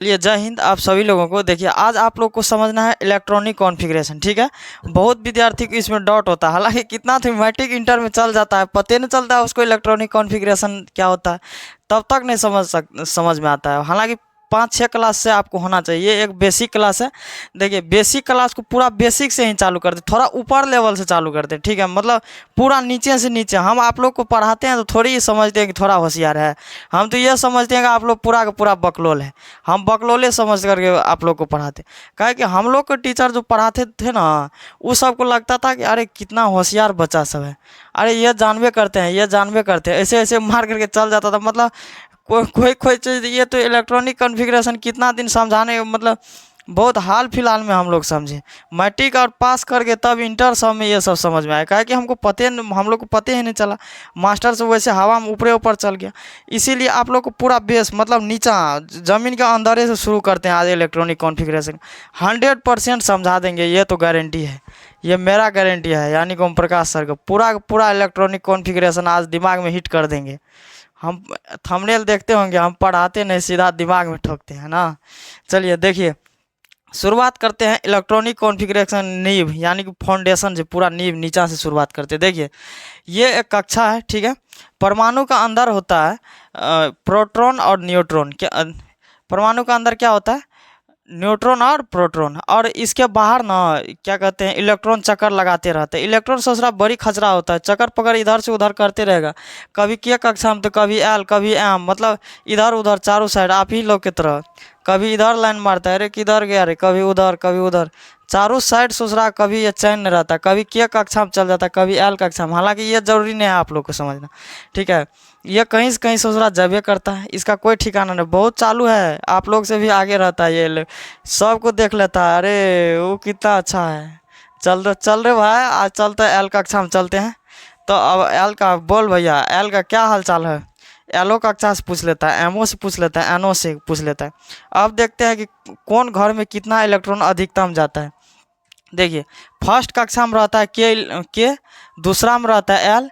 चलिए, जय हिंद आप सभी लोगों को। देखिए, आज आप लोग को समझना है इलेक्ट्रॉनिक कॉन्फ़िगरेशन। ठीक है, बहुत विद्यार्थी को इसमें डाउट होता है, हालांकि कितना थ्योरेटिक इंटर में चल जाता है, पता नहीं चलता है उसको इलेक्ट्रॉनिक कॉन्फ़िगरेशन क्या होता है, तब तक नहीं समझ में आता है। हालांकि 5-6 क्लास से आपको होना चाहिए। ये एक बेसिक क्लास है। देखिए, बेसिक क्लास को पूरा बेसिक से ही चालू करते, थोड़ा ऊपर लेवल से चालू करते। ठीक है, मतलब पूरा नीचे से नीचे। हम आप लोग को पढ़ाते हैं तो थोड़ी ही समझते हैं कि थोड़ा होशियार है। हम तो ये समझते हैं कि आप लोग पूरा का पूरा बकलोल है। हम बकलोले समझ करके आप लोग को पढ़ाते। काहे कि हम लोग को टीचर जो पढ़ाते थे ना, उस सबको लगता था कि अरे कितना होशियार बच्चा सब है, अरे ये जानबे करते हैं, ये जानबे करते हैं, ऐसे ऐसे मार करके चल जाता था। मतलब कोई कोई चीज़, ये तो इलेक्ट्रॉनिक कॉन्फ़िगरेशन कितना दिन समझाने, मतलब बहुत हाल फिलहाल में हम लोग समझे। मैट्रिक और पास करके तब इंटर सब में ये सब समझ में आया। काहे कि हम लोग को पता ही नहीं चला। मास्टर से वैसे हवा में ऊपरे ऊपर चल गया। इसीलिए आप लोग को पूरा बेस, मतलब नीचा ज़मीन के अंदर से शुरू करते हैं आज इलेक्ट्रॉनिक कॉन्फ़िगरेशन। 100% समझा देंगे, ये तो गारंटी है, ये मेरा गारंटी है। यानी कि ओम प्रकाश सर का पूरा इलेक्ट्रॉनिक कॉन्फ़िगरेशन आज दिमाग में हिट कर देंगे। हम थंबनेल देखते होंगे, हम पढ़ाते नहीं, सीधा दिमाग में ठोकते हैं ना। चलिए देखिए, शुरुआत करते हैं इलेक्ट्रॉनिक कॉन्फ़िगरेशन नींव, यानी कि फाउंडेशन से, पूरा नींव नीचा से शुरुआत करते हैं। देखिए, ये एक कक्षा है। ठीक है, परमाणु का अंदर होता है प्रोटॉन और न्यूट्रॉन। परमाणु का अंदर क्या होता है? न्यूट्रॉन और प्रोटॉन। और इसके बाहर ना क्या कहते हैं, इलेक्ट्रॉन चक्कर लगाते रहते हैं। इलेक्ट्रॉन ससुरा बड़ी खचरा होता है, चक्कर पकड़ इधर से उधर करते रहेगा। कभी के कक्षा में तो कभी एल कभी एम, मतलब इधर उधर चारों साइड आप ही लोग की तरह। कभी इधर लाइन मारता है, अरे किधर गया रे, कभी उधर कभी उधर, चारों साइड ससुरा। कभी ये चैन नहीं रहता, कभी के कक्षा में चल जाता है, कभी एल कक्षा में। हालांकि ये जरूरी नहीं है आप लोग को समझना। ठीक है, ये कहीं से कहीं ससुरा जबे करता है, इसका कोई ठिकाना नहीं, बहुत चालू है, आप लोग से भी आगे रहता है। ये सबको देख लेता है, अरे वो कितना अच्छा है। चल रहे भाई, आज चलते हैं एल कक्षा में, चलते हैं। तो अब एल का बोल भैया, एल का क्या हाल चाल है। एलो कक्षा से पूछ लेता है, एमओ से पूछ लेता है, एनओ से पूछ लेता है। अब देखते हैं कि कौन घर में कितना इलेक्ट्रॉन अधिकतम जाता है। देखिए, फर्स्ट कक्षा में रहता है के, दूसरा में रहता है एल,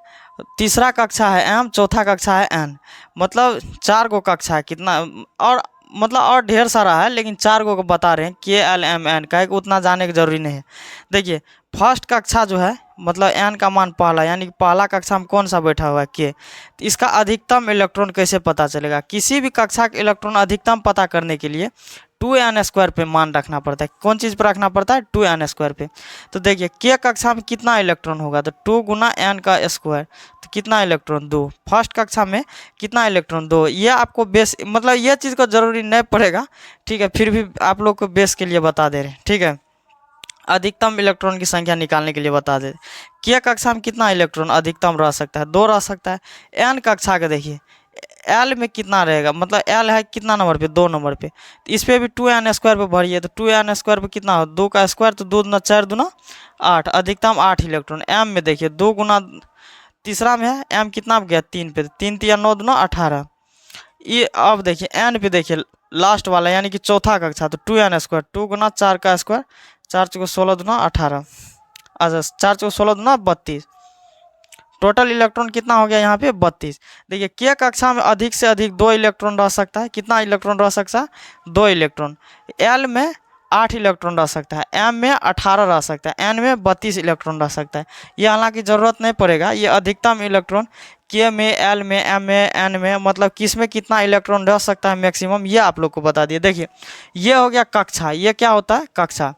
तीसरा कक्षा है एम, चौथा कक्षा है एन। मतलब 4 गो कक्षा है कितना, और मतलब और ढेर सारा है, लेकिन 4 गो को बता रहे हैं, के एल एम एन। कहे कि उतना जाने की जरूरी नहीं है। देखिए, फर्स्ट कक्षा जो है, मतलब एन का मान पहला, यानी कि पहला कक्षा में कौन सा बैठा हुआ है, के। तो इसका अधिकतम इलेक्ट्रॉन कैसे पता चलेगा? किसी भी कक्षा के इलेक्ट्रॉन अधिकतम पता करने के लिए 2n² पे मान रखना पड़ता है। कौन चीज़ पर रखना पड़ता है? 2n² पे। तो देखिए, के कक्षा में कितना इलेक्ट्रॉन होगा, तो 2 गुना n का स्क्वायर, तो कितना इलेक्ट्रॉन? 2। फर्स्ट कक्षा में कितना इलेक्ट्रॉन? 2। ये आपको बेस, मतलब ये चीज़ को जरूरी नहीं पड़ेगा। ठीक है, फिर भी आप लोग को बेस के लिए बता दे रहे हैं। ठीक है, अधिकतम इलेक्ट्रॉन की संख्या निकालने के लिए बता दे। के कक्षा में कितना इलेक्ट्रॉन अधिकतम रह सकता है? 2 रह सकता है। एन कक्षा का देखिए, एल में कितना रहेगा, मतलब एल है कितना नंबर पे? 2 नंबर पे। तो इस पर भी 2n² पे भरिए, तो 2n² पे कितना हो? 2 का स्क्वायर, तो 2 दूना 4 दूना 8, अधिकतम 8 इलेक्ट्रॉन। एम में देखिए 2 गुना, तीसरा में है एम कितना गया? 3 पे, 3 तिया 9 दूना 18। ये अब देखिए एन पे, देखिए लास्ट वाला, यानी कि चौथा कक्षा, तो 2n², 2 गुना 4 का स्क्वायर, 4 चौको 16 दूना 18, अच्छा 4 चौको 16 दूना 32। टोटल इलेक्ट्रॉन कितना हो गया यहाँ पे? 32। देखिए, के कक्षा में अधिक से अधिक 2 इलेक्ट्रॉन रह सकता है। कितना इलेक्ट्रॉन रह सकता है? 2 इलेक्ट्रॉन। एल में 8 इलेक्ट्रॉन रह सकता है, एम में 18 रह सकता है, एन में 32 इलेक्ट्रॉन रह सकता है। ये हालांकि ज़रूरत नहीं पड़ेगा, ये अधिकतम इलेक्ट्रॉन के में, एल में, एम में, एन में, मतलब किस में कितना इलेक्ट्रॉन रह सकता है मैक्सिमम, ये आप लोग को बता दिए। देखिए, ये हो गया कक्षा। ये क्या होता है? कक्षा।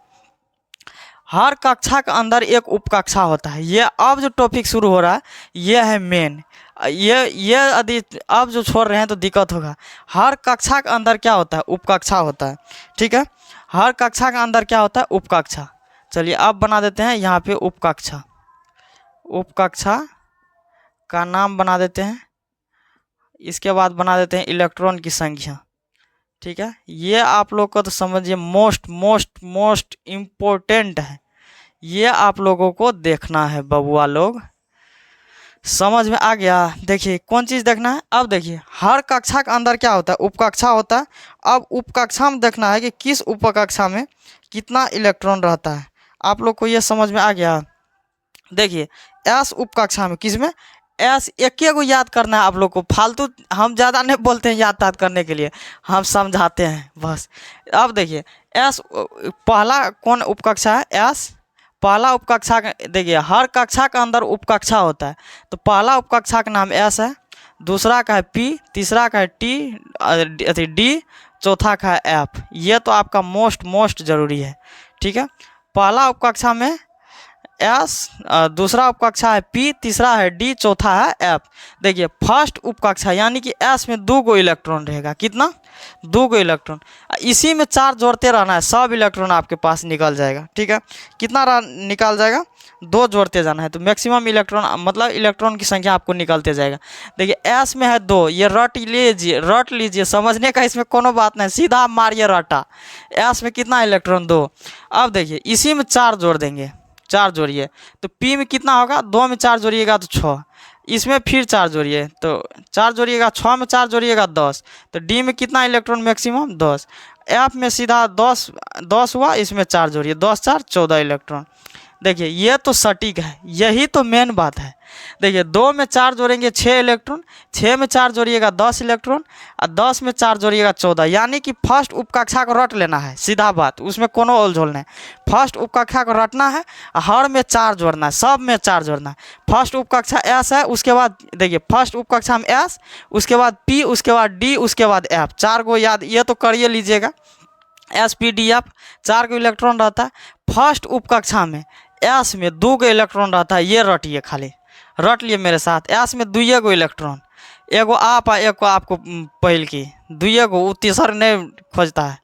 हर कक्षा के अंदर एक उपकक्षा होता है। ये अब जो टॉपिक शुरू हो रहा है, ये है मेन। ये यदि अब जो छोड़ रहे हैं तो दिक्कत होगा। हर कक्षा के अंदर क्या होता है? उपकक्षा होता है। ठीक है, हर कक्षा के अंदर क्या होता है? उपकक्षा। चलिए अब बना देते हैं यहाँ पे उपकक्षा। उपकक्षा का नाम बना देते हैं, इसके बाद बना देते हैं इलेक्ट्रॉन की संख्या। ठीक है, ये आप लोग को तो समझिए मोस्ट मोस्ट मोस्ट इम्पोर्टेंट है। ये आप लोगों को देखना है बबुआ लोग, समझ में आ गया? देखिए, कौन चीज़ देखना है? अब देखिए, हर कक्षा के अंदर क्या होता है? उपकक्षा होता है। अब उपकक्षा में देखना है कि किस उपकक्षा में कितना इलेक्ट्रॉन रहता है। आप लोग को ये समझ में आ गया? देखिए, एस उपकक्षा में, किस में? एस एक ही को याद करना है आप लोग को, फालतू हम ज़्यादा नहीं बोलते हैं याद ताद करने के लिए, हम समझाते हैं बस। अब देखिए एस पहला कौन उपकक्षा है, एस पहला उपकक्षा देखिए हर कक्षा के अंदर उपकक्षा होता है, तो पहला उपकक्षा का नाम एस है, दूसरा का है पी, तीसरा का है टी, डी, चौथा का है एफ। ये तो आपका मोस्ट ज़रूरी है, ठीक है। पहला उपकक्षा में एस, दूसरा उपकक्षा है पी, तीसरा है डी, चौथा है एफ। देखिए फर्स्ट उपकक्षा यानी कि एस में 2 गो इलेक्ट्रॉन रहेगा, कितना 2 गो इलेक्ट्रॉन, इसी में चार्ज जोड़ते रहना है, सब इलेक्ट्रॉन आपके पास निकल जाएगा, ठीक है। कितना निकल जाएगा, 2 जोड़ते जाना है, तो मैक्सिमम इलेक्ट्रॉन मतलब इलेक्ट्रॉन की संख्या आपको निकलते जाएगा। देखिए एस में है 2, ये रट लीजिए, समझने का इसमें कोनो बात नहीं, सीधा मारिए रटा। एस में कितना इलेक्ट्रॉन, 2। अब देखिए इसी में 4 जोड़ देंगे, 4 जोड़िए तो पी में कितना होगा, 2 में 4 जोड़िएगा तो 6, इसमें फिर 4 जोड़िए तो 4 जोड़िएगा, 6 में 4 जोड़िएगा 10, तो डी में कितना इलेक्ट्रॉन मैक्सिमम 10, एफ में सीधा 10 हुआ, इसमें 4 जोड़िए, 10 4 14 इलेक्ट्रॉन। देखिए ये तो सटीक है, यही तो मेन बात है। देखिए 2 में 4 जोड़ेंगे 6 इलेक्ट्रॉन, 6 में 4 जोड़िएगा 10 इलेक्ट्रॉन, और 10 में 4 जोड़िएगा 14, यानी कि फर्स्ट उपकक्षा को रट लेना है, सीधा बात, उसमें कोनो ओलझोल नहीं। फर्स्ट उपकक्षा को रटना है, हर में 4 जोड़ना है, सब में 4 जोड़ना है। फर्स्ट उपकक्षा एस है, उसके बाद देखिए फर्स्ट उपकक्षा में एस, उसके बाद पी, उसके बाद डी, उसके बाद एफ, 4 को याद ये तो करिए लीजिएगा, एस पी डी एफ 4 गो इलेक्ट्रॉन रहता है। फर्स्ट उपकक्षा में एस में 2 गो इलेक्ट्रॉन रहता है, ये रटिए, खाली रट लिए मेरे साथ। एस में 2 गो इलेक्ट्रॉन, एगो आप आ एगो आपको पहल की 2 गो, तीसर नहीं खोजता है,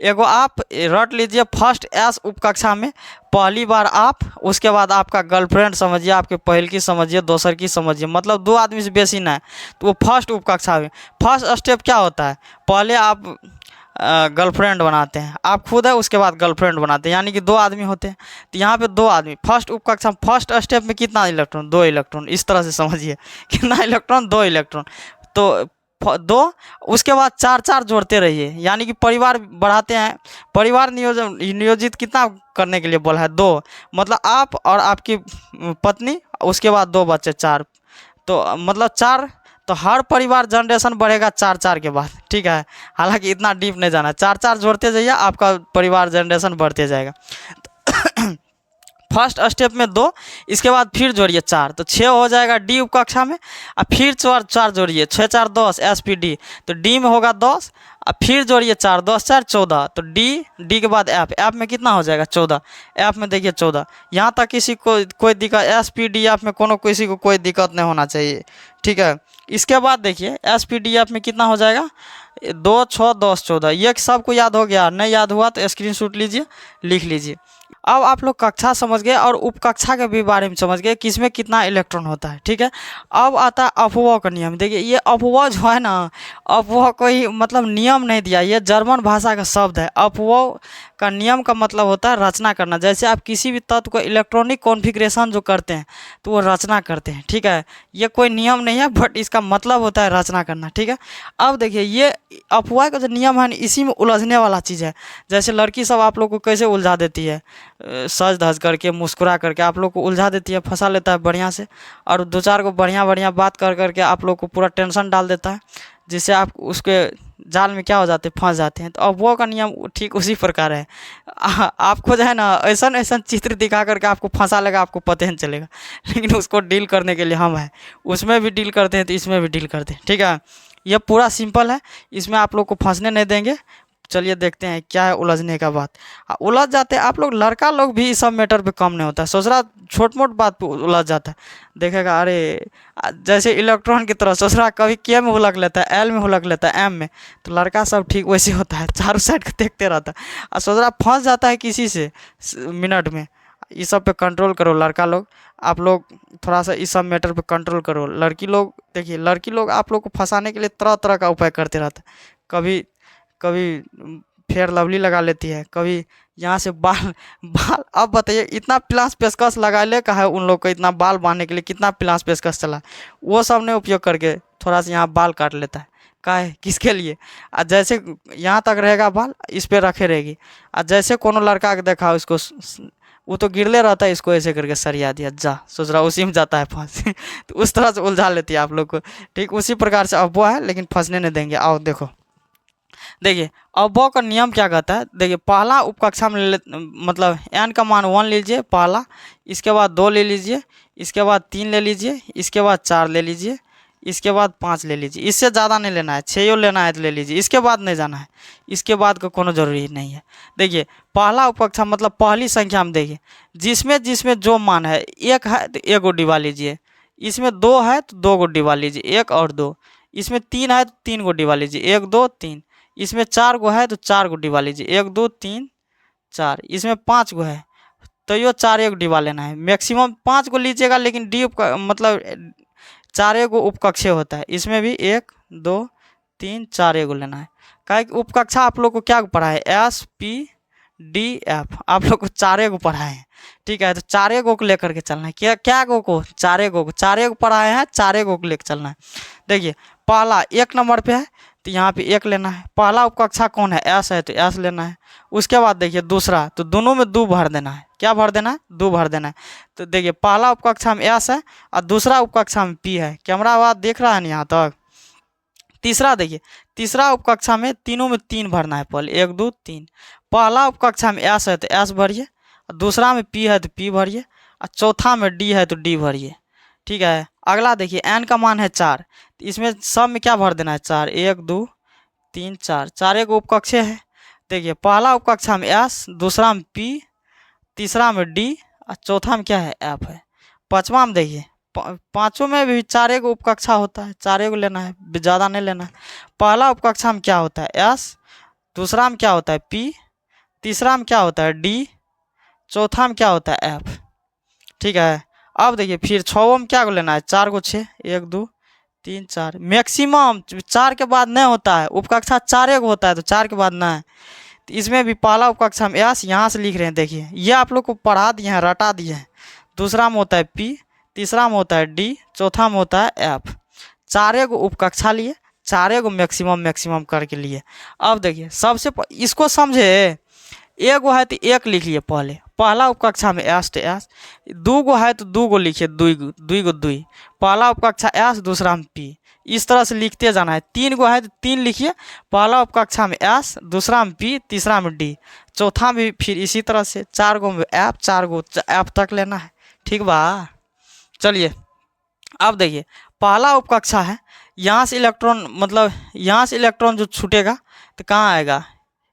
एगो आप रट लीजिए। फर्स्ट एस उपकक्षा में पहली बार आप, उसके बाद आपका गर्लफ्रेंड समझिए, आपके पहल की समझिए, दोसर की समझिए, मतलब 2 आदमी से बेसी ना है, तो वो फर्स्ट उपकक्षा में फर्स्ट स्टेप क्या होता है, पहले आप गर्लफ्रेंड बनाते हैं, आप खुद है उसके बाद गर्लफ्रेंड बनाते हैं, यानी कि 2 आदमी होते हैं, तो यहाँ पे 2 आदमी फर्स्ट उपकक्षा फर्स्ट स्टेप में कितना इलेक्ट्रॉन, 2 इलेक्ट्रॉन, इस तरह से समझिए कितना इलेक्ट्रॉन, 2 इलेक्ट्रॉन, तो 2, उसके बाद 4 4 जोड़ते रहिए, यानी कि परिवार बढ़ाते हैं। परिवार नियोजित कितना करने के लिए बोला है, 2, मतलब आप और आपकी पत्नी, उसके बाद 2 बच्चे, 4, तो मतलब 4, तो हर परिवार जनरेशन बढ़ेगा 4 4 के बाद, ठीक है। हालांकि इतना डीप नहीं जाना, 4 4 जोड़ते जाइए, आपका परिवार जनरेशन बढ़ते जाएगा। फर्स्ट स्टेप में 2, इसके बाद फिर जोड़िए 4, तो 6 हो जाएगा डी उपकक्षा में, और फिर 4 जोड़िए, 6 4 10 एस पी डी, तो डी में होगा 10, और फिर जोड़िए 4, 10 4 14, तो डी के बाद एफ में कितना हो जाएगा 14, एफ में देखिए 14। यहाँ तक किसी को कोई दिक्कत, एस पी डी एफ में किसी को कोई दिक्कत नहीं होना चाहिए, ठीक है। इसके बाद देखिए एस पी डी एफ में कितना हो जाएगा, 2 6 10 14, ये सबको याद हो गया, नहीं याद हुआ तो स्क्रीनशॉट लीजिए, लिख लीजिए। अब आप लोग कक्षा समझ गए और उपकक्षा के भी बारे में समझ गए, किसमें कितना इलेक्ट्रॉन होता है, ठीक है। अब आता है अपव्यय का नियम। देखिए ये अपव्यय जो है ना, अपव्यय कोई मतलब नियम नहीं दिया, ये जर्मन भाषा का शब्द है। अपव्यय का नियम का मतलब होता है रचना करना, जैसे आप किसी भी तत्व को इलेक्ट्रॉनिक कॉन्फ़िगरेशन जो करते हैं तो वो रचना करते हैं, ठीक है। ये कोई नियम नहीं है, बट इसका मतलब होता है रचना करना, ठीक है। अब देखिए ये अपव्यय का जो नियम है इसी में उलझने वाला चीज़ है। जैसे लड़की सब आप लोग को कैसे उलझा देती है, सज धज करके मुस्कुरा करके आप लोग को उलझा देती है, फंसा लेता है बढ़िया से, और 2 4 को बढ़िया बात कर करके आप लोग को पूरा टेंशन डाल देता है, जिससे आप उसके जाल में क्या हो जाते हैं, फंस जाते हैं। तो अब वो का नियम ठीक उसी प्रकार है। आपको जो है ना ऐसा चित्र दिखा करके आपको फंसा लेगा, आपको पता नहीं चलेगा, लेकिन उसको डील करने के लिए हम हैं, उसमें भी डील करते हैं तो इसमें भी डील करते हैं, ठीक है। ये पूरा सिंपल है, इसमें आप लोग को फंसने नहीं देंगे। चलिए देखते हैं क्या है उलझने का बात। उलझ जाते हैं आप लोग, लड़का लोग भी इस सब मैटर पे कम नहीं होता है, सोच रहा छोट मोट बात पे उलझ जाता है, देखेगा अरे जैसे इलेक्ट्रॉन की तरह सोच रहा, कभी के में हुलक लेता है, एल में हुलक लेता है, एम में, तो लड़का सब ठीक वैसे होता है, चारों साइड को देखते रहता है और सोच रहा फंस जाता है किसी से मिनट में। इस सब पे कंट्रोल करो लड़का लोग, आप लोग थोड़ा सा इस सब मैटर पे कंट्रोल करो। लड़की लोग देखिए, लड़की लोग आप लोग को फंसाने के लिए तरह तरह का उपाय करते रहता है, कभी फेयर लवली लगा लेती है, कभी यहाँ से बाल। अब बताइए इतना प्लास पेशकश लगा ले का है उन लोग को, इतना बाल बांधने के लिए कितना प्लास पेशकश चला, वो सब ने उपयोग करके थोड़ा सा यहाँ बाल काट लेता है। का है किसके लिए, जैसे यहाँ तक रहेगा बाल, इस पर रखे रहेगी, जैसे कोनो लड़का के देखा उसको वो तो गिरले रहता है, इसको ऐसे करके सरिया दिया, जा सोच रहा उसी में जाता है फंस तो उस तरह से उलझा लेती है आप लोग को। ठीक उसी प्रकार से अव्वय है, लेकिन फंसने नहीं देंगे। आओ देखो, देखिए अव्वय का नियम क्या कहता है। देखिए पहला उपकक्षा में मतलब n का मान 1 लीजिए पहला, इसके बाद 2 ले लीजिए, इसके बाद 3 ले लीजिए, इसके बाद 4 ले लीजिए, इसके बाद 5 ले लीजिए। इससे ज़्यादा नहीं लेना है, 6 लेना है तो ले लीजिए, इसके बाद नहीं जाना है, इसके बाद का कोनो जरूरी नहीं है। देखिए पहला उपकक्षा मतलब पहली संख्या में देखिए जिसमें जिसमें जो मान है, एक है तो एक को डिवा लीजिए, इसमें 2 है तो 2 को डिवा लीजिए, 1 और 2, इसमें 3 है तो 3 को डिवा लीजिए, 1 2 3, इसमें 4 गो है तो 4 को डिवा लीजिए, 1 2 3 4, इसमें 5 गो है तो यो 4 एक डिवा लेना है। मैक्सिमम 5 को लीजिएगा, लेकिन डी मतलब 4 गो उपकक्षे होता है, इसमें भी 1 2 3 4 गो लेना है। क्या उपकक्षा आप लोग को क्या पढ़ा है, एस पी डी एफ आप लोग को 4 गो पढ़ाए हैं। ठीक है, तो 4 गो को लेकर के चलना है। क्या क्या गो को, 4 गो को, 4 गो पढ़ाए हैं, 4 गो को लेकर चलना है। देखिए पहला 1 नंबर पे है तो यहाँ पे 1 लेना है। पहला उपकक्षा कौन है, एस है तो एस लेना है। उसके बाद देखिए दूसरा, तो दोनों में 2 भर देना है। क्या भर देना है, 2 भर देना है। तो देखिए पहला उपकक्षा में एस है और दूसरा उपकक्षा में पी है। कैमरा आवाज देख रहा है ना यहाँ तक। तीसरा देखिए, तीसरा उपकक्षा में तीनों में 3 भरना है पहले, 1 2 3। पहला उपकक्षा में एस है तो एस भरिए, दूसरा में पी है तो पी भरिए, और चौथा में डी है तो डी भरिए। ठीक है, अगला देखिए एन का मान है 4, तो इसमें सब में क्या भर देना है, 4 1 2 3 4, 4 गो उपकक्षे है। देखिए पहला उपकक्षा में एस, दूसरा में पी, तीसरा में डी, और चौथा में क्या है, एफ है। पांचवा में देखिए पांचों में भी 4 गो उपकक्षा होता है, 4 गो लेना है, ज़्यादा नहीं लेना है। पहला उपकक्षा में क्या होता है, एस, दूसरा में क्या होता है, पी, तीसरा में क्या होता है, डी, चौथा में क्या होता है, एफ। ठीक है, अब देखिए फिर 6 में क्या को लेना है, 4 को 6 1 2 3 4। मैक्सिमम 4 के बाद नहीं होता है, उपकक्षा 4 गो होता है तो 4 के बाद ना है। तो इसमें भी पहला उपकक्षा में एस, यहाँ से लिख रहे हैं, देखिए ये आप लोग को पढ़ा दिए हैं, रटा दिए हैं। दूसरा में होता है पी, तीसरा में होता है डी, चौथा में होता है एफ। 4 गो उपकक्षा लिए, 4 गो मैक्सिमम करके लिए। अब देखिए सबसे इसको समझे, 1 गो है तो 1 लिख लिए पहले, पहला उपकक्षा में एस तो एस। 2 गो है तो 2 गो लिखिए, 2 गो 2, पहला उपकक्षा एस, दूसरा में पी, इस तरह से लिखते जाना है। 3 गो है तो 3 लिखिए, पहला उपकक्षा में एस, दूसरा में पी, तीसरा में डी, चौथा में फिर इसी तरह से। 4 गो में एफ, 4 गो एफ तक लेना है। ठीक बा, चलिए अब देखिए पहला उपकक्षा है, यहाँ से इलेक्ट्रॉन मतलब यहाँ से इलेक्ट्रॉन जो छूटेगा तो कहाँ आएगा,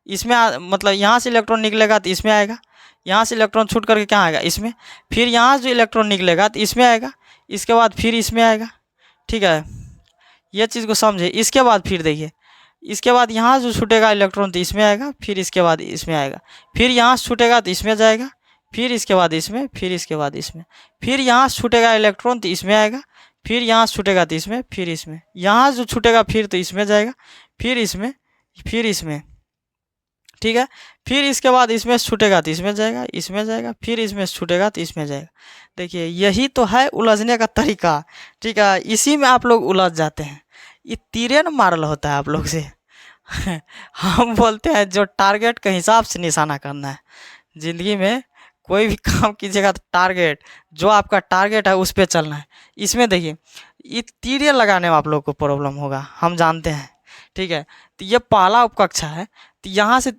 इसमें मतलब यहाँ से इलेक्ट्रॉन निकलेगा तो इसमें आएगा, यहाँ से इलेक्ट्रॉन छूट करके कहाँ आएगा, इसमें, फिर यहाँ से जो इलेक्ट्रॉन निकलेगा तो इसमें आएगा, इसके बाद फिर इसमें आएगा। ठीक है, ये चीज़ को समझे। इसके बाद फिर देखिए, इसके बाद यहाँ जो छूटेगा इलेक्ट्रॉन तो इसमें आएगा, फिर इसके बाद इसमें आएगा, फिर यहाँ से छूटेगा तो इसमें जाएगा, फिर इसके बाद इसमें, फिर इसके बाद इसमें, फिर यहाँ से छूटेगा इलेक्ट्रॉन तो इसमें आएगा, फिर यहाँ से छूटेगा तो इसमें, फिर इसमें, यहाँ जो छूटेगा फिर तो इसमें जाएगा, फिर इसमें, फिर इसमें। ठीक है, फिर इसके बाद इसमें से छूटेगा तो इसमें जाएगा, इसमें जाएगा, फिर इसमें से छूटेगा तो इसमें जाएगा। देखिए यही तो है उलझने का तरीका। ठीक है, इसी में आप लोग उलझ जाते हैं। ये तीरे न मारल होता है आप लोग से हम बोलते हैं जो टारगेट के हिसाब से निशाना करना है। ज़िंदगी में कोई भी काम कीजिएगा तो टारगेट, जो आपका टारगेट है उस पर चलना है। इसमें देखिए ये तीरे लगाने में आप लोग को प्रॉब्लम होगा, हम जानते हैं। ठीक है, तो ये पहला उपकक्षा है, तो यहाँ से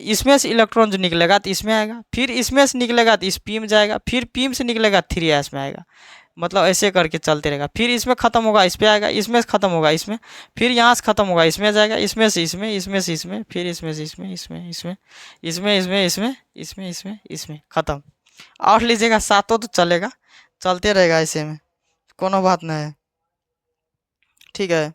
इसमें से इलेक्ट्रॉन जो निकलेगा तो इसमें आएगा, फिर इसमें से निकलेगा तो इस पी में जाएगा, फिर पी में से निकलेगा 3s में आएगा। मतलब ऐसे करके चलते रहेगा, फिर इसमें ख़त्म होगा इस पे आएगा, इसमें से ख़त्म होगा इसमें, फिर यहाँ से ख़त्म होगा इसमें जाएगा, इसमें से इसमें, इसमें से इसमें, फिर इसमें से इसमें, इसमें इसमें, इसमें इसमें इसमें, इसमें इसमें, इसमें ख़त्म। और लीजिएगा सातों तो चलेगा, चलते रहेगा ऐसे में, कोनो बात नहीं है। ठीक है,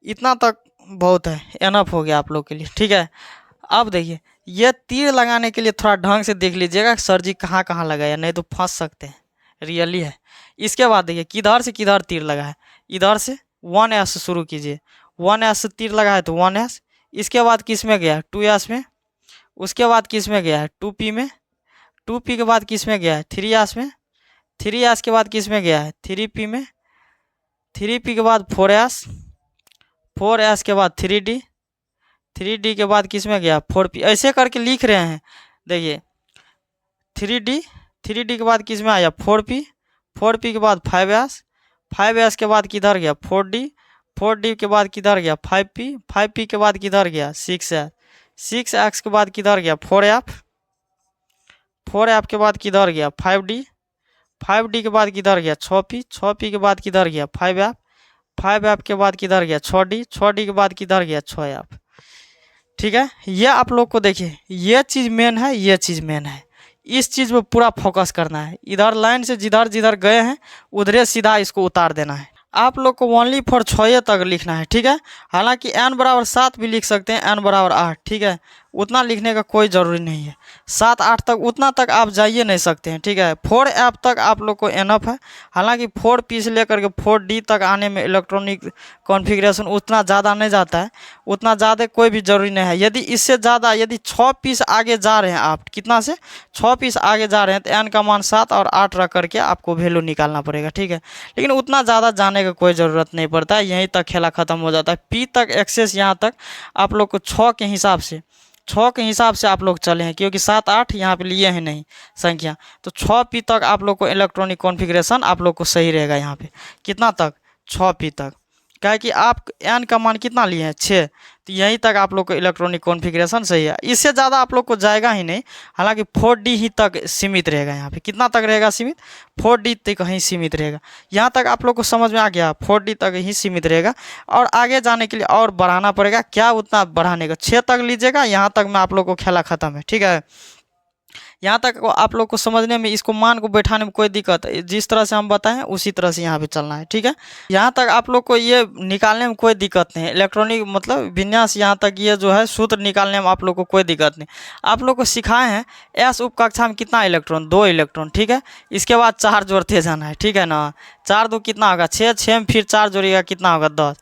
इतना तक बहुत है, एनफ हो गया आप लोग के लिए। ठीक है, अब देखिए ये तीर लगाने के लिए थोड़ा ढंग से देख लीजिएगा सर जी कहाँ कहाँ लगाया, नहीं तो फंस सकते हैं, रियली है। इसके बाद देखिए किधर से किधर तीर लगा है, इधर से 1s से शुरू कीजिए, 1s से तीर लगा है तो 1s, इसके बाद किस में गया है 2s में, उसके बाद किस में गया है 2p में, 2p के बाद किस में गया है 3s में, 3s के बाद किस में गया है 3p में, 3p के बाद 4s, 4s के बाद 3d, 3D के बाद किस में गया 4P, ऐसे करके लिख रहे हैं। देखिए 3D के बाद किस में आया 4P, 4P के बाद 5S, 5S के बाद किधर गया 4D, 4D के बाद किधर गया 5P, 5P के बाद किधर गया 6S, 6X के बाद किधर गया 4F, 4F के बाद किधर गया 5D, 5D के बाद किधर गया 6P, 6P के बाद किधर गया 5F, 5F के बाद किधर गया 6D, 6D के बाद किधर गया 6F। ठीक है, ये आप लोग को देखिए ये चीज़ मेन है, ये चीज़ मेन है, इस चीज़ पे पूरा फोकस करना है। इधर लाइन से जिधर जिधर गए हैं उधरे सीधा इसको उतार देना है। आप लोग को ओनली फॉर 6 तक लिखना है। ठीक है, हालांकि n बराबर 7 भी लिख सकते हैं, n बराबर 8। ठीक है, उतना लिखने का कोई ज़रूरी नहीं है। 7 8 तक उतना तक आप जाइए नहीं सकते हैं। ठीक है, 4F तक आप लोग को एनफ है। हालांकि 4P से लेकर के 4D तक आने में इलेक्ट्रॉनिक कॉन्फ़िगरेशन उतना ज़्यादा नहीं जाता है, उतना ज़्यादा कोई भी ज़रूरी नहीं है। यदि इससे ज़्यादा यदि 6P से आगे जा रहे हैं आप, कितना से 6P से आगे जा रहे हैं, तो n का मान 7 और 8 रख करके आपको वैल्यू निकालना पड़ेगा। ठीक है, लेकिन उतना ज़्यादा जाने का कोई ज़रूरत नहीं पड़ता है, यहीं तक खेला ख़त्म हो जाता है। P तक एक्सेस यहाँ तक आप लोग को 6 के हिसाब से आप लोग चले हैं, क्योंकि 7 8 यहाँ पे लिए हैं नहीं संख्या, तो 6P तक आप लोग को इलेक्ट्रॉनिक कॉन्फ़िगरेशन आप लोग को सही रहेगा। यहाँ पे कितना तक 6P तक, क्या है कि आप n का मान कितना लिए हैं 6, तो यहीं तक आप लोग को इलेक्ट्रॉनिक कॉन्फ़िगरेशन सही है। इससे ज़्यादा आप लोग को जाएगा ही नहीं। हालांकि 4D ही तक सीमित रहेगा। यहाँ पे कितना तक रहेगा सीमित, 4D तक ही सीमित रहेगा। यहाँ तक आप लोग को समझ में आ गया, 4D तक ही सीमित रहेगा। और आगे जाने के लिए और बढ़ाना पड़ेगा, क्या उतना बढ़ाने का 6 तक लीजिएगा, यहाँ तक में आप लोग को खेला ख़त्म है। ठीक है, यहाँ तक आप लोग को समझने में, इसको मान को बैठाने में कोई दिक्कत, जिस तरह से हम बताएं उसी तरह से यहाँ पे चलना है। ठीक है, यहाँ तक आप लोग को ये निकालने में कोई दिक्कत नहीं है। इलेक्ट्रॉनिक मतलब विन्यास, यहाँ तक ये जो है सूत्र निकालने में आप लोग को कोई दिक्कत नहीं। आप लोग को सिखाए हैं एस उप कक्षा में कितना इलेक्ट्रॉन, 2 इलेक्ट्रॉन। ठीक है, इसके बाद 4 जोड़ते जाना है। ठीक है ना, 4 2 कितना होगा 6, 6 में फिर 4 जोड़िएगा कितना होगा 10,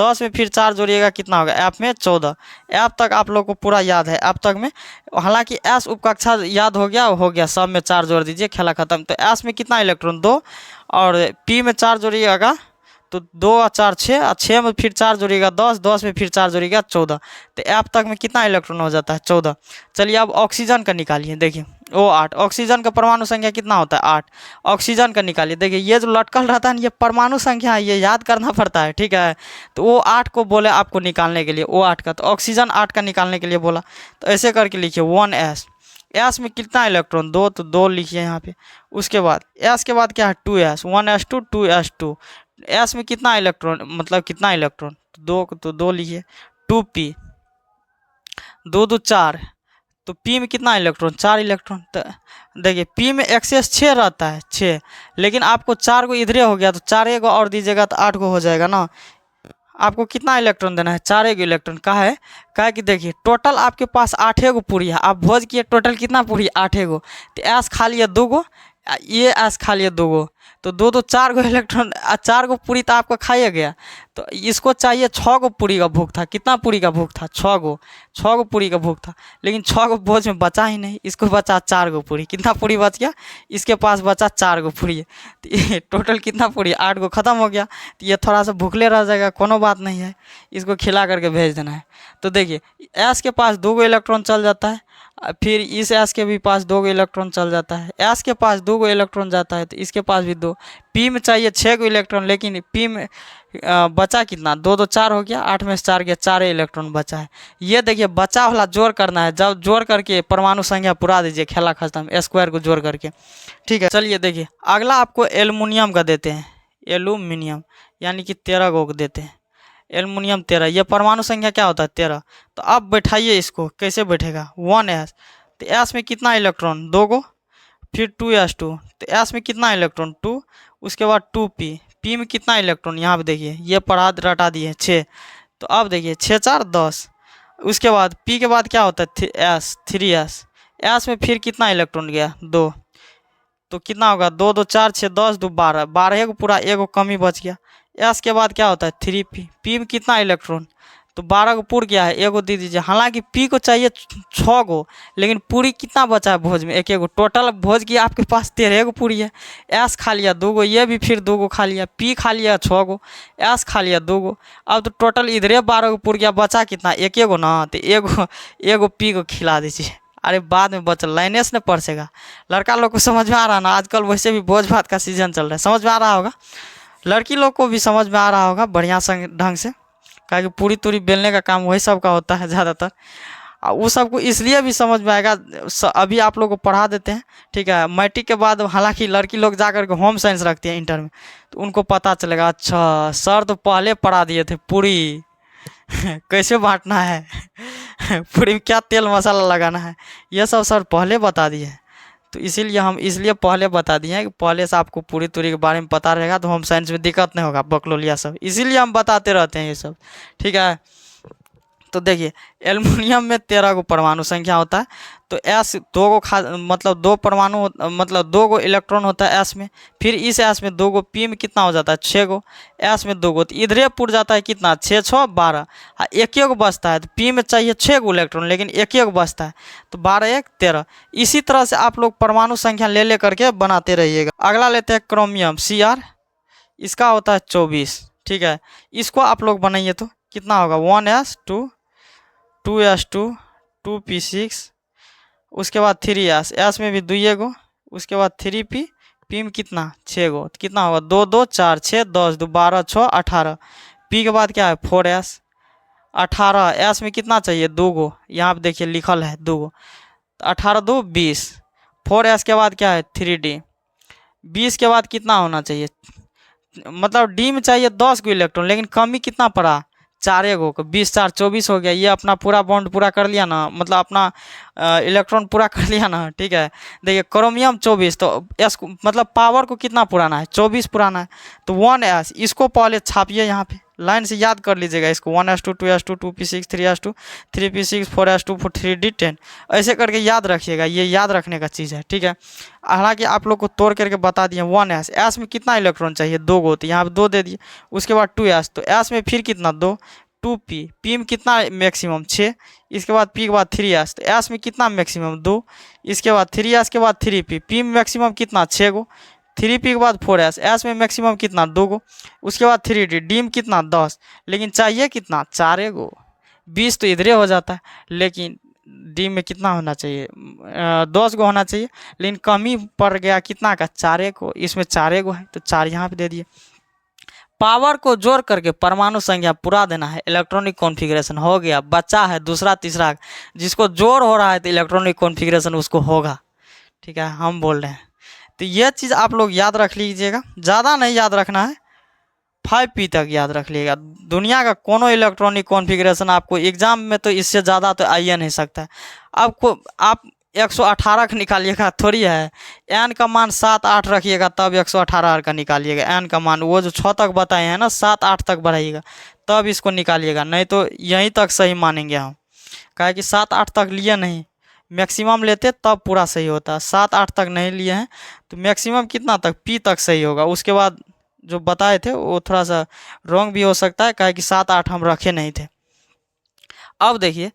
10 में फिर 4 जोड़िएगा कितना होगा, ऐप में 14। ऐप तक आप लोग को पूरा याद है, ऐप तक में। हालांकि एस उपकक्षा याद हो गया, सब में 4 जोड़ दीजिए, खेला खत्म। तो एस में कितना इलेक्ट्रॉन 2, और पी में 4 जोड़िएगा तो 2 और 4 6, और 6 में फिर 4 जोड़िएगा 10, 10 में फिर 4 जोड़िएगा 14। तो ऐप तक में कितना इलेक्ट्रॉन हो जाता है 14। चलिए अब ऑक्सीजन का निकालिए। देखिए O8, ऑक्सीजन का परमाणु संख्या कितना होता है 8। ऑक्सीजन का निकालिए। देखिए ये जो लटकल रहता है ये परमाणु संख्या है, ये याद करना पड़ता है। ठीक है, तो O8 को बोले आपको निकालने के लिए, O8 का, तो ऑक्सीजन 8 का निकालने के लिए बोला, तो ऐसे करके लिखिए 1s। एस में कितना इलेक्ट्रॉन 2, तो 2 लिखिए यहाँ पे। उसके बाद एस के बाद क्या है 2s, 1s2 2s2। एस में कितना इलेक्ट्रॉन, मतलब कितना इलेक्ट्रॉन 2, तो 2 लिखिए। 2p, 2 2 4, तो p में कितना इलेक्ट्रॉन 4 इलेक्ट्रॉन। तो देखिए p में एक्सेस 6 रहता है 6, लेकिन आपको 4 को इधरे हो गया, तो 4 को और दीजिएगा तो 8 को हो जाएगा ना। आपको कितना इलेक्ट्रॉन देना है 4 इलेक्ट्रॉन का है। क्या है कि देखिए टोटल आपके पास 8 गो पूरी है, आप भोज किए टोटल कितना पूरी 8 गो, तो एस खा लिया 2 गो, ये एस खा लिया 2 गो, तो 2 2 4 गो इलेक्ट्रॉन, 4 गो पूरी तो आपका खाया गया। तो इसको चाहिए 6 गो पूरी का भूख था। कितना पूरी का भूख था 6 गो पूरी का भूख था, लेकिन 6 गो भोज में बचा ही नहीं, इसको बचा 4 गो पूरी। कितना पूरी बच गया, इसके पास बचा 4 गो पूरी है, तो ये टोटल कितना पूरी 8 गो खत्म हो गया। तो ये थोड़ा सा भूखले रह जाएगा, कोनो बात नहीं है, इसको खिला करके भेज देना है। तो देखिए एस के पास 2 गो इलेक्ट्रॉन चल जाता है, फिर इस एस के भी पास 2 गो इलेक्ट्रॉन चल जाता है, एस के पास 2 गो इलेक्ट्रॉन जाता है, तो इसके पास भी 2। पी में चाहिए 6 गो इलेक्ट्रॉन, लेकिन पी में बचा कितना 2 2 4 हो गया, 8 में से 4 गया, 4 इलेक्ट्रॉन बचा है। ये देखिए बचा वाला जोड़ करना है, जब जोड़ करके परमाणु संख्या पुरा दीजिए, खेला खत्म, स्क्वायर को जोड़ करके। ठीक है, चलिए देखिए अगला आपको एल्युमिनियम का देते हैं, एल्यूमिनियम यानी कि 13 गो देते हैं, एल्युमिनियम 13। ये परमाणु संख्या क्या होता है 13। तो अब बैठाइए इसको, कैसे बैठेगा 1s, तो एस में कितना इलेक्ट्रॉन 2 गो, फिर 2s2, तो एस में कितना इलेक्ट्रॉन 2, उसके बाद 2p, p में कितना इलेक्ट्रॉन यहाँ पे देखिए ये पढ़ा रटा दिए 6, तो अब देखिए 6 4 10। उसके बाद p के बाद क्या होता है s 3s, s में फिर कितना इलेक्ट्रॉन गया 2, तो कितना होगा 2 2 4 6 10 2 12, 12 को पूरा 1 कमी बच गया। एस के बाद क्या होता है 3p, p में कितना इलेक्ट्रॉन तो 12 को पूर गया है, एगो दे दीजिए। हालांकि पी को चाहिए 6 गो, लेकिन पूरी कितना बचा है भोज में? एक एगो। टोटल भोज की आपके पास 13 गो पूरी है। एस खा लिया 2 गो, ये भी फिर 2 गो खा लिया। पी खा लिया 6 गो, एस खा लिया 2 गो। अब तो टोटल इधरे 12 गो पूर गया, बचा कितना? एक एगो ना, तो एगो पी को खिला दीजिए। अरे बाद में बचल लाइने से न परसेगा। लड़का लोग को समझ में आ रहा ना? आजकल वैसे भी भोज भात का सीजन चल रहा है, समझ में आ रहा होगा। लड़की लोग को भी समझ में आ रहा होगा बढ़िया ढंग से, क्योंकि पूरी तूरी बेलने का काम वही सब का होता है ज़्यादातर। वो सबको इसलिए भी समझ में आएगा। अभी आप लोग को पढ़ा देते हैं, ठीक है। मैट्रिक के बाद हालांकि लड़की लोग जा कर के होम साइंस रखती हैं इंटर में, तो उनको पता चलेगा अच्छा सर तो पहले पढ़ा दिए थे पूरी कैसे बांटना है पूरी में क्या तेल मसाला लगाना है, ये सब सर पहले बता दिए हैं। तो इसीलिए हम पहले बता दिए हैं कि पहले से आपको पूरी तूरी के बारे में पता रहेगा, तो होम साइंस में दिक्कत नहीं होगा, बकलोलिया सब। इसीलिए हम बताते रहते हैं ये सब, ठीक है। तो देखिए एल्युमिनियम में 13 गो परमाणु संख्या होता है। तो एस 2 गो मतलब 2 परमाणु मतलब 2 गो इलेक्ट्रॉन होता है एस में। फिर इस एस में 2 गो, पी में कितना हो जाता है? 6 गो। एस में 2 गो, तो इधरे पुर जाता है कितना? 6 6 12। एक गो बचता है, तो पी में चाहिए 6 गो इलेक्ट्रॉन, लेकिन एक गो बचता है, तो 12 1 13। इसी तरह से आप लोग परमाणु संख्या ले करके बनाते रहिएगा। अगला लेते हैं क्रोमियम Cr, इसका होता है 24, ठीक है। इसको आप लोग बनाइए तो कितना होगा? 1s 2s 2p6, उसके बाद 3s, एस में भी 2 गो, उसके बाद 3p, पी में कितना? 6 गो, तो कितना होगा? 2 2 4 6 10 2 12 6 18। पी के बाद क्या है? 4s 18। एस में कितना चाहिए? 2 गो, यहाँ पे देखिए लिखल है 2 गो, 18 2 20। 4s के बाद क्या है? 3d। 20 के बाद कितना होना चाहिए? मतलब डी में चाहिए 10 गो इलेक्ट्रॉन, लेकिन कमी कितना पड़ा? 4 गो को। 20 4 24 हो गया। ये अपना पूरा बॉन्ड पूरा कर लिया ना, मतलब अपना इलेक्ट्रॉन पूरा कर लिया ना, ठीक है। देखिए क्रोमियम 24, तो एस मतलब पावर को कितना पुराना है? 24 पुराना है। तो 1s, इसको पहले छापिए यहाँ पे, लाइन से याद कर लीजिएगा इसको। 1s 2s 2p6 3s 3p6 4s 3d 10, ऐसे करके याद रखिएगा। ये याद रखने का चीज़ है, ठीक है। हालांकि आप लोग को तोड़ करके बता दिए। 1s, एस में कितना इलेक्ट्रॉन चाहिए? 2 गो, तो यहाँ पे 2 दे दिए। उसके बाद 2s, तो एस में फिर कितना? 2। 2p, पी में कितना मैक्सिमम? 6। इसके बाद पी के बाद 3s, तो एस में कितना मैक्सिमम? 2। इसके बाद 3s के बाद 3p, पी में मैक्सिमम कितना? 6 गो। 3p के बाद 4s, एस में मैक्सिमम कितना? 2 गो। उसके बाद 3d, डी में कितना? 10, लेकिन चाहिए कितना? 4 गो। 20 तो इधरे हो जाता है, लेकिन डी में कितना होना चाहिए? 10 गो होना चाहिए, लेकिन कमी पड़ गया कितना का? 4 गो। इसमें 4 गो है, तो 4 यहाँ पे दे दिए। पावर को जोड़ करके परमाणु संख्या पूरा देना है। इलेक्ट्रॉनिक कॉन्फ़िगरेशन हो गया। बचा है दूसरा तीसरा, जिसको जोड़ हो रहा है तो इलेक्ट्रॉनिक कॉन्फ़िगरेशन उसको होगा, ठीक है। हम बोल रहे हैं, तो यह चीज़ आप लोग याद रख लीजिएगा। ज़्यादा नहीं याद रखना है, 5p तक याद रख लीजिएगा। दुनिया का कोनो इलेक्ट्रॉनिक कॉन्फ़िगरेशन आपको एग्जाम में तो इससे ज़्यादा तो आ ही नहीं सकता है। आपको आप 118 का निकालिएगा थोड़ी है। एन का मान 7 8 रखिएगा, तब 118 का निकालिएगा। एन का मान वो जो 6 तक बताए हैं ना, 7 8 तक बढ़ाइएगा, तब इसको निकालिएगा। नहीं तो यहीं तक सही मानेंगे हम, काहे कि 7 8 तक लिए नहीं, मैक्सिमम लेते तब पूरा सही होता है। 7 8 तक नहीं लिए हैं, तो मैक्सिमम कितना तक? पी तक सही होगा। उसके बाद जो बताए थे वो थोड़ा सा रॉन्ग भी हो सकता है, काहे कि 7 8 हम रखे नहीं थे। अब देखिए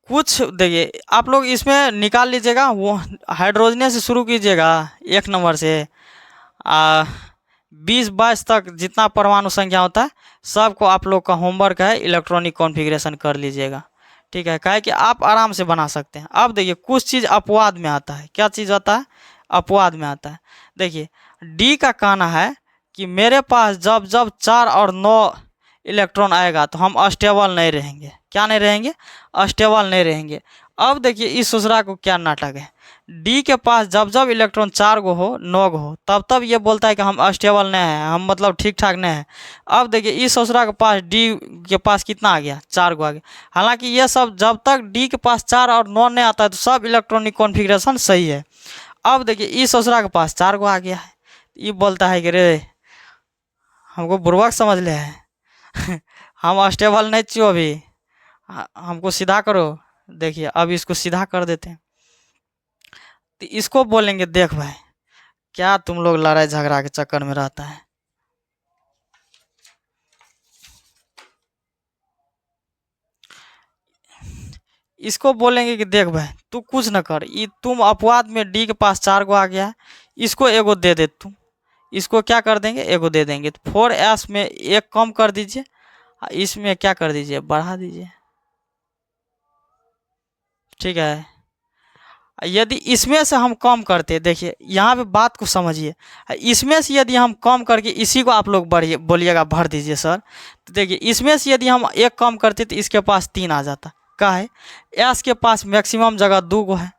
कुछ, देखिए आप लोग इसमें निकाल लीजिएगा। वो हाइड्रोजन से शुरू कीजिएगा 1 नंबर से 20 22 तक जितना परमाणु संख्या होता है सबको आप लोग का होमवर्क है, इलेक्ट्रॉनिक कॉन्फ़िगरेशन कर लीजिएगा, ठीक है। काहे कि आप आराम से बना सकते हैं। अब देखिए कुछ चीज़ अपवाद में आता है। क्या चीज़ आता है? अपवाद में आता है। देखिए डी का कहना है कि मेरे पास जब जब 4 और 9 इलेक्ट्रॉन आएगा तो हम अस्टेबल नहीं रहेंगे। क्या नहीं रहेंगे? अस्टेबल नहीं रहेंगे। अब देखिए इस दूसरा को क्या नाटक है। डी के पास जब जब इलेक्ट्रॉन 4 गो हो 9 गो हो तब तब ये बोलता है कि हम अस्टेबल नहीं हैं, हम मतलब ठीक ठाक नहीं है। अब देखिए इस दूसरा के पास डी के पास कितना आ गया? 4 गो आ गया। हालांकि ये सब जब तक डी के पास 4 और 9 नहीं आता है तो सब इलेक्ट्रॉनिक कॉन्फ़िगरेशन सही है। अब देखिए इस दूसरा के पास 4 गो आ गया है, ये बोलता है कि रे हमको बुर्बक समझ ले है हम अस्टेबल नहीं चाहिए अभी, हमको सीधा करो। देखिए अब इसको सीधा कर देते हैं, तो इसको बोलेंगे देख भाई क्या तुम लोग लड़ाई झगड़ा के चक्कर में रहता है। इसको बोलेंगे कि देख भाई तू कुछ न कर, ये तुम अपवाद में डी के पास 4 गो आ गया है, इसको एगो दे दे तुम, इसको क्या कर देंगे एगो दे देंगे। तो 4s में एक कम कर दीजिए, इसमें क्या कर दीजिए बढ़ा दीजिए, ठीक है। यदि इसमें से हम कम करते, देखिए यहाँ पे बात को समझिए, इसमें से यदि हम कम करके इसी को आप लोग बढ़िए बोलिएगा भर दीजिए सर, तो देखिए इसमें से यदि हम एक कम करते तो इसके पास 3 आ जाता। का है एस के पास मैक्सिमम जगह 2 गो है,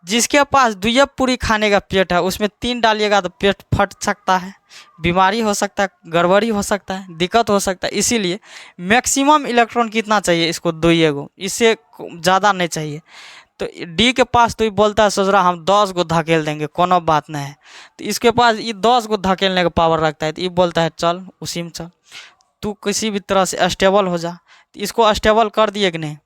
जिसके पास दुइया पूरी खाने का पेट है उसमें 3 डालिएगा तो पेट फट सकता है, बीमारी हो सकता है, गड़बड़ी हो सकता है, दिक्कत हो सकता है। इसीलिए मैक्सिमम इलेक्ट्रॉन कितना चाहिए इसको 2 गो, इससे ज़्यादा नहीं चाहिए। तो डी के पास तो ये बोलता है सोच रहा हम 10 गो धकेल देंगे, कोनो बात नहीं है। तो इसके पास ये 10 गो धकेलने का पावर रखता है, तो ये बोलता है चल उसी में चल, तू किसी भी तरह से स्टेबल हो जा। तो इसको स्टेबल कर दिए कि नहीं।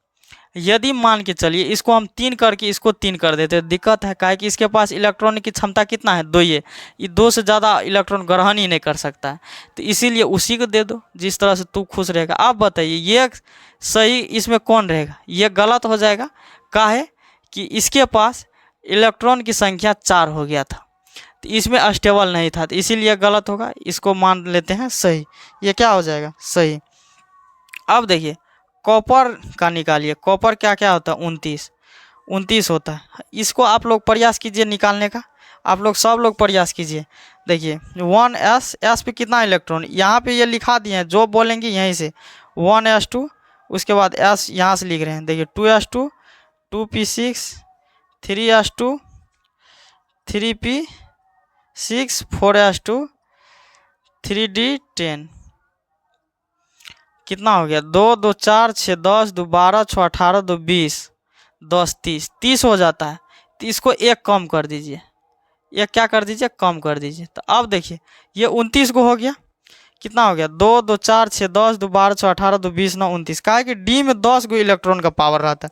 यदि मान के चलिए इसको हम 3 करके इसको 3 कर देते, दिक्कत है काहे कि इसके पास इलेक्ट्रॉन की क्षमता कितना है 2, ये 2 से ज़्यादा इलेक्ट्रॉन ग्रहण ही नहीं कर सकता है। तो इसीलिए उसी को दे दो जिस तरह से तू खुश रहेगा। आप बताइए ये सही इसमें कौन रहेगा, ये गलत हो जाएगा। काहे कि इसके पास इलेक्ट्रॉन की संख्या 4 हो गया था, तो इसमें स्टेबल नहीं था, तो इसीलिए गलत होगा। इसको मान लेते हैं सही, ये क्या हो जाएगा सही। अब देखिए कॉपर का निकालिए, कॉपर क्या क्या होता है 29 होता है। इसको आप लोग प्रयास कीजिए निकालने का, आप लोग सब लोग प्रयास कीजिए। देखिए 1s पे कितना इलेक्ट्रॉन, यहाँ पे ये लिखा दिए हैं, जो बोलेंगे यहीं से 1s2, उसके बाद s यहाँ से लिख रहे हैं। देखिए 2s2 2p6 3s2 3p6 4s2 3d10 कितना हो गया 2 2 4 6 10 2 12 6 18 2 20 10 30 हो जाता है। तो इसको एक कम कर दीजिए, एक क्या कर दीजिए कम कर दीजिए। तो अब देखिए ये 29 को हो गया, कितना हो गया 2 2 4 6 10 2 12 6 18 2 20 9 29। कहा है कि डी में 10 गो इलेक्ट्रॉन का पावर रहता है,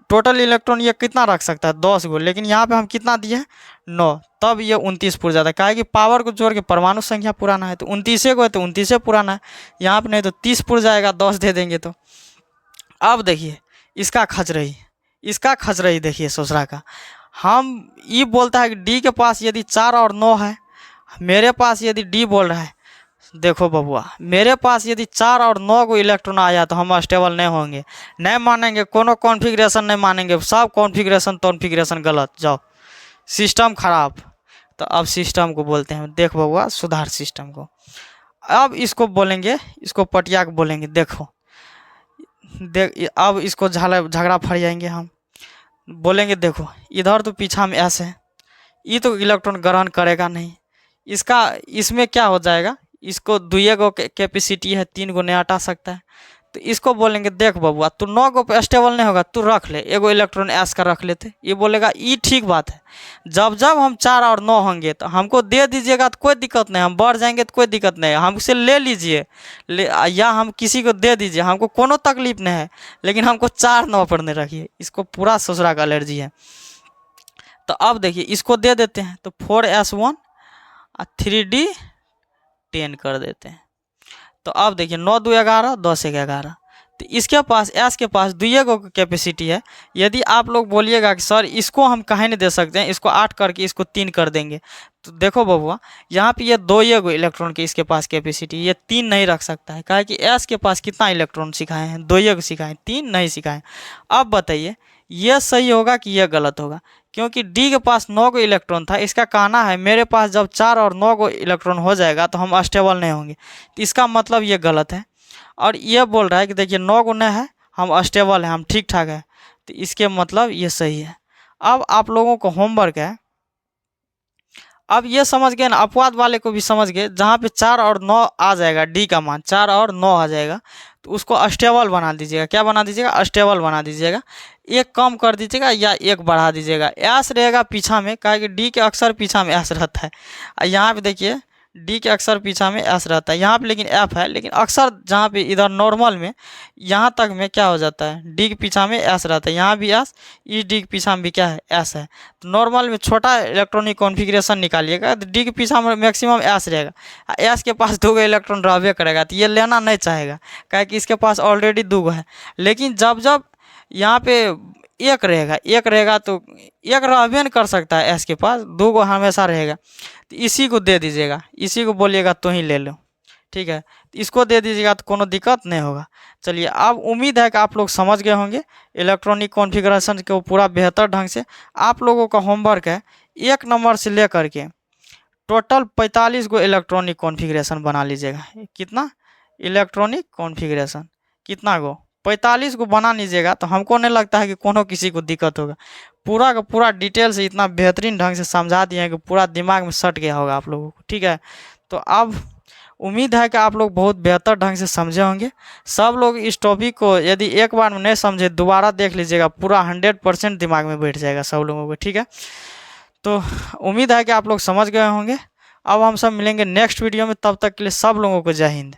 टोटल इलेक्ट्रॉन ये कितना रख सकता है 10 गो, लेकिन यहाँ पे हम कितना दिए हैं 9, तब ये 29 पुर जाता है। कहा है कि पावर को जोड़ के परमाणु संख्या पुराना है, तो 29 को है तो 29 पुराना है, यहाँ पे नहीं तो 30 पुर जाएगा 10 दे देंगे तो। अब देखिए इसका खचरही देखिए सोचरा का, हम ये बोलता है कि डी के पास यदि 4 और 9 है, मेरे पास यदि डी बोल रहा है देखो बबुआ मेरे पास यदि 4 और 9 को इलेक्ट्रॉन आया तो हम स्टेबल नहीं होंगे, नहीं मानेंगे, कोनो कॉन्फ़िगरेशन नहीं मानेंगे, सब कॉन्फ़िगरेशन गलत, जाओ सिस्टम खराब। तो अब सिस्टम को बोलते हैं देख बबुआ सुधार सिस्टम को। अब इसको बोलेंगे, इसको पटिया को बोलेंगे देखो देख, अब इसको झगड़ा फड़ जाएंगे हम, बोलेंगे देखो इधर तो पीछा में ऐसे है, ये तो इलेक्ट्रॉन ग्रहण करेगा नहीं, इसका इसमें क्या हो जाएगा, इसको 2 गो कैपेसिटी है 3 गो नहीं हटा सकता है। तो इसको बोलेंगे देख बबुआ तू 9 गो पे स्टेबल नहीं होगा, तू रख ले एगो इलेक्ट्रॉन एस का रख लेते। ये बोलेगा ये ठीक बात है, जब जब हम 4 और 9 होंगे तो हमको दे दीजिएगा तो कोई दिक्कत नहीं, हम बढ़ जाएंगे तो कोई दिक्कत नहीं है, हमसे ले लीजिए या हम किसी को दे दीजिए, हमको कोनो तकलीफ नहीं है, लेकिन हमको 4 9 पर नहीं रखिए। इसको पूरा ससुरा का एलर्जी है। तो अब देखिए इसको दे देते हैं, तो 4s1 और 3d10 कर देते हैं। तो अब देखिए 9 2 11 10 1 11, तो इसके पास एस के पास 2 गो कैपेसिटी है। यदि आप लोग बोलिएगा कि सर इसको हम कहीं नहीं दे सकते हैं, इसको 8 करके इसको 3 कर देंगे, तो देखो बबुआ यहाँ पे ये 2 गो इलेक्ट्रॉन की इसके पास कैपेसिटी, ये 3 नहीं रख सकता है। कहा कि एस के पास कितना इलेक्ट्रॉन सिखाए हैं 2 गो सिखाए, 3 नहीं सिखाए। अब बताइए ये सही होगा कि यह गलत होगा, क्योंकि डी के पास 9 गो इलेक्ट्रॉन था, इसका कहना है मेरे पास जब 4 और 9 गो इलेक्ट्रॉन हो जाएगा तो हम स्टेबल नहीं होंगे, तो इसका मतलब ये गलत है। और ये बोल रहा है कि देखिए 9 गो नहीं है हम स्टेबल हैं, हम ठीक ठाक है, तो इसके मतलब ये सही है। अब आप लोगों को होमवर्क है, अब ये समझ गए ना, अपवाद वाले को भी समझ गए, जहाँ पे 4 और 9 आ जाएगा, डी का मान 4 और 9 आ जाएगा, तो उसको स्टेबल बना दीजिएगा। क्या बना दीजिएगा स्टेबल बना दीजिएगा, एक कम कर दीजिएगा या एक बढ़ा दीजिएगा। एस रहेगा पीछा में, कहा कि डी के अक्सर पीछा में एस रहता है, यहाँ पे देखिए डी के अक्सर पीछा में एस रहता है, यहाँ पे लेकिन एफ है, लेकिन अक्सर जहाँ पे इधर नॉर्मल में यहाँ तक में क्या हो जाता है डी के पीछा में एस रहता है, यहाँ भी एस, इस डी के पीछा में भी क्या है एस है। तो नॉर्मल में छोटा इलेक्ट्रॉनिक कॉन्फ़िगरेशन निकालिएगा तो डी के पीछा में मैक्सिमम एस रहेगा, एस के पास 2 गो इलेक्ट्रॉन रहबे करेगा, तो ये लेना नहीं चाहेगा, क्या कि इसके पास ऑलरेडी 2 गो है। लेकिन जब जब यहाँ पे एक रहेगा तो एक रहबे नहीं कर सकता है एस के पास, 2 गो हमेशा रहेगा। तो इसी को दे दीजिएगा, इसी को बोलिएगा तो ही ले लो, ठीक है। इसको दे दीजिएगा तो कोनो दिक्कत नहीं होगा। चलिए, अब उम्मीद है कि आप लोग समझ गए होंगे इलेक्ट्रॉनिक कॉन्फ़िगरेशन को पूरा बेहतर ढंग से। आप लोगों का होमवर्क है 1 नंबर से लेकर के टोटल 45 गो इलेक्ट्रॉनिक कॉन्फ़िगरेशन बना लीजिएगा। कितना इलेक्ट्रॉनिक कॉन्फ़िगरेशन, कितना गो 45 गो बना लीजिएगा, तो हमको नहीं लगता है कि कोनो किसी को दिक्कत होगा। पूरा का पूरा डिटेल से इतना बेहतरीन ढंग से समझा दिए हैं कि पूरा दिमाग में सट गया होगा आप लोगों को, ठीक है। तो अब उम्मीद है कि आप लोग बहुत बेहतर ढंग से समझे होंगे। सब लोग इस टॉपिक को यदि एक बार में नहीं समझे, दोबारा देख लीजिएगा, पूरा 100% दिमाग में बैठ जाएगा सब लोगों को, ठीक है। तो उम्मीद है कि आप लोग समझ गए होंगे। अब हम सब मिलेंगे नेक्स्ट वीडियो में, तब तक के लिए सब लोगों को जय हिंद।